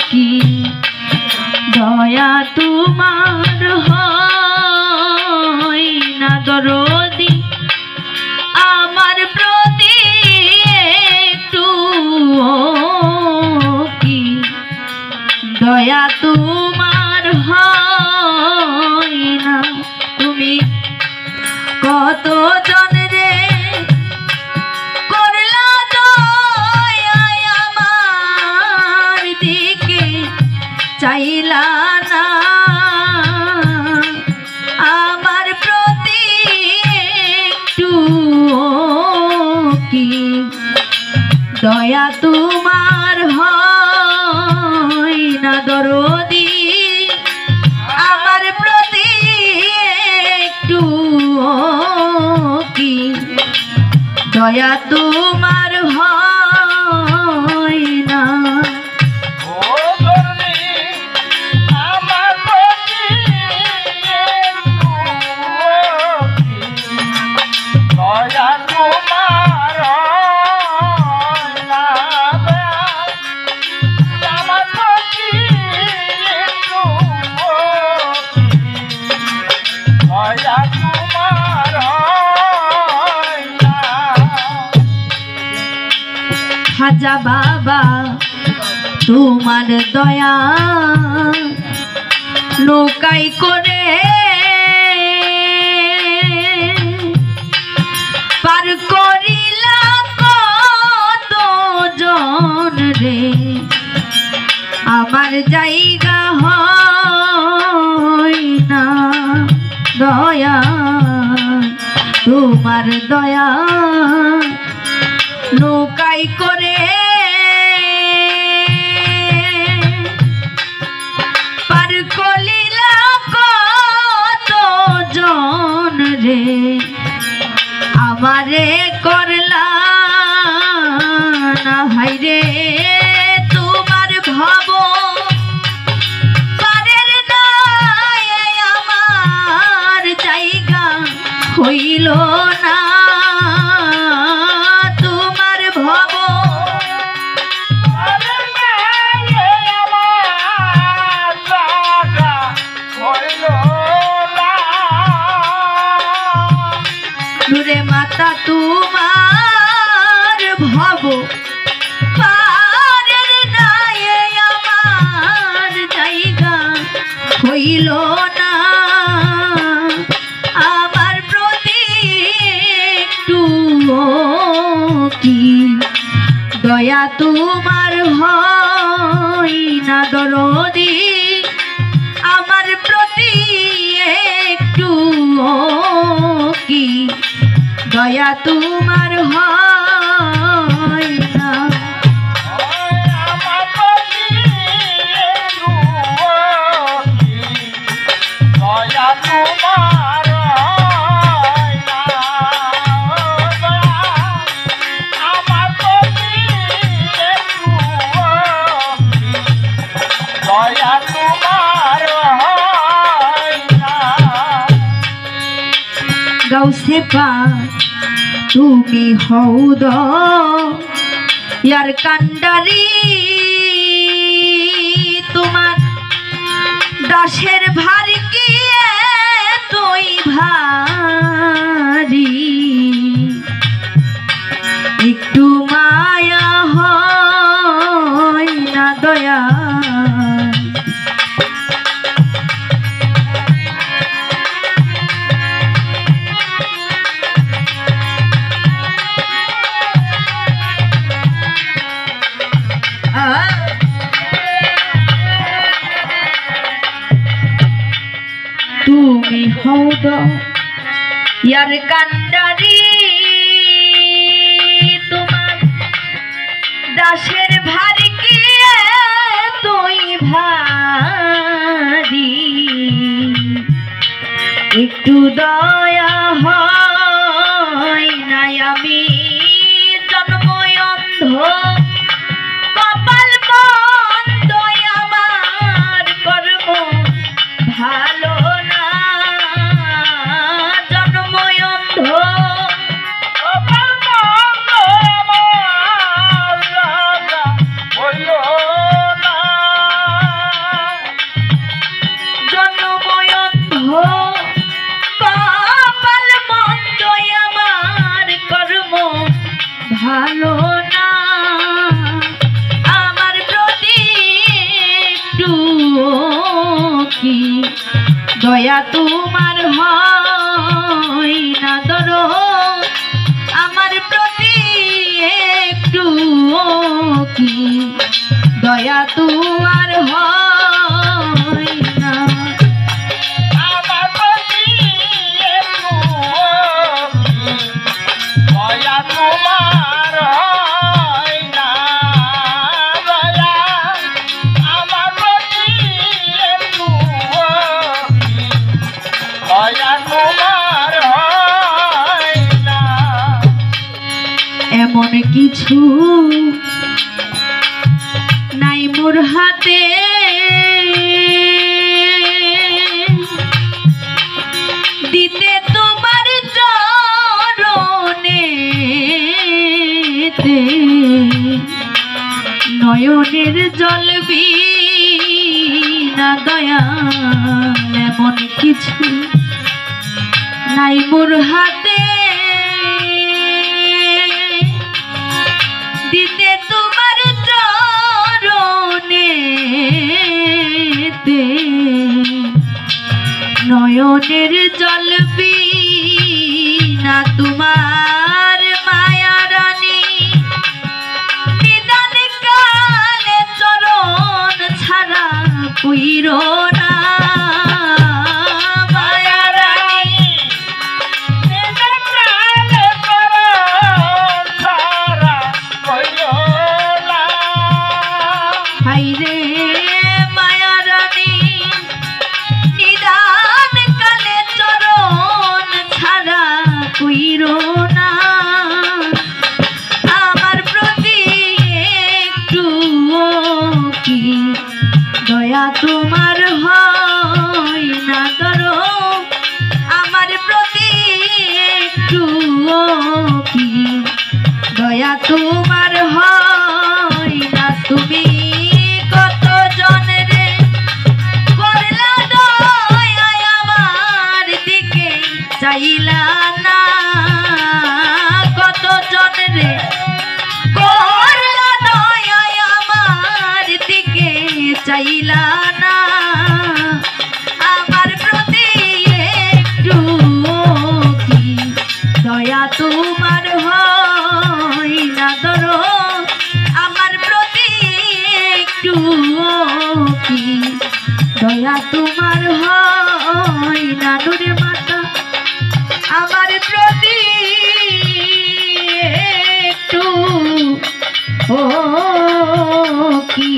কি দয়া তোমার হয় না দরদি আমার প্রতি একটু কি দয়া তোমার হয় না তুমি কত জন রে করলা দয়া আমার দিকে চাইলা না আমার প্রতি একটু কি দয়া তোমার হয় না দরদি আমার প্রতি একটু কি দয়া তোমার হয় না খাজা বাবা তোমার দয়া নৌকাই করে পার করিলা কত জন রে আমার জায়গা হয় না দয়া তোমার দয়া নৌকাই করে পার করিলা কত জন রে আমারে করলা না হাই রে তোমার ভাব পারের নাই আমার জায়গা হইল না মাতা তোমার ভব পারের নাই আমার জায়গা হইল না আমার প্রতি একটু কি দয়া তোমার হয় না দরদি আমার প্রতি একটু কি দয়া তোমার হয় না দয়া তোমার আমার প্রতি দয়া তোমার গাউসে পা তুমি হৌদ ইয়ার কান্ডারি তোমার দাসের ভারী কি তুই ভারী একটু মায়া হয় না দয়া তুমি হৌদ ইয়ার কান্ডারি তোমার দাসের ভারী কি তুই ভারী একটু দয়া হয় না আমি জন্মই অন্ধ কপাল বন্ধ আমার কর্ম ভালো না জন্মই অন্ধ কপাল বন্ধ আমার হইল না দয়া তোমার হয় না দরদ আমার প্রতি একটু কি দয়া তোমার হয় না আমার প্রতি একটু দয়া তোমার হয় না দয়া আমার প্রতি একটু দয়া তোমার হয় না এমন কিছু নাই মোর হাতে দিতে তোমার চরণেতে নয়নের জল বিনা দয়া এমন কিছু নাই মোর হাতে দিতে তোমার চরণেতে নয়নের জল বিনা তোমার মায়া রানী নিদান কালে চরণ ছাড়া কইরো না মায়া রানী হাইরে মায়া রানী নিদান কালে চরণ ছাড়া কইরো না আমার প্রতি একটু কি দয়া তোমার হয় না দরদ আমার প্রতি একটু কি দয়া তোমার হয় না তুমি কত জনরে করলা দয়া আমার দিকে চাইলা না কত জনরে করলা দয়া আমার দিকে চাইলা না আমার প্রতি একটু কি দয়া তোমার হয় না দরদ আমার প্রতি একটু কি দয়া তোমার হয় না নুরে মাতা আমার প্রতি একটু কি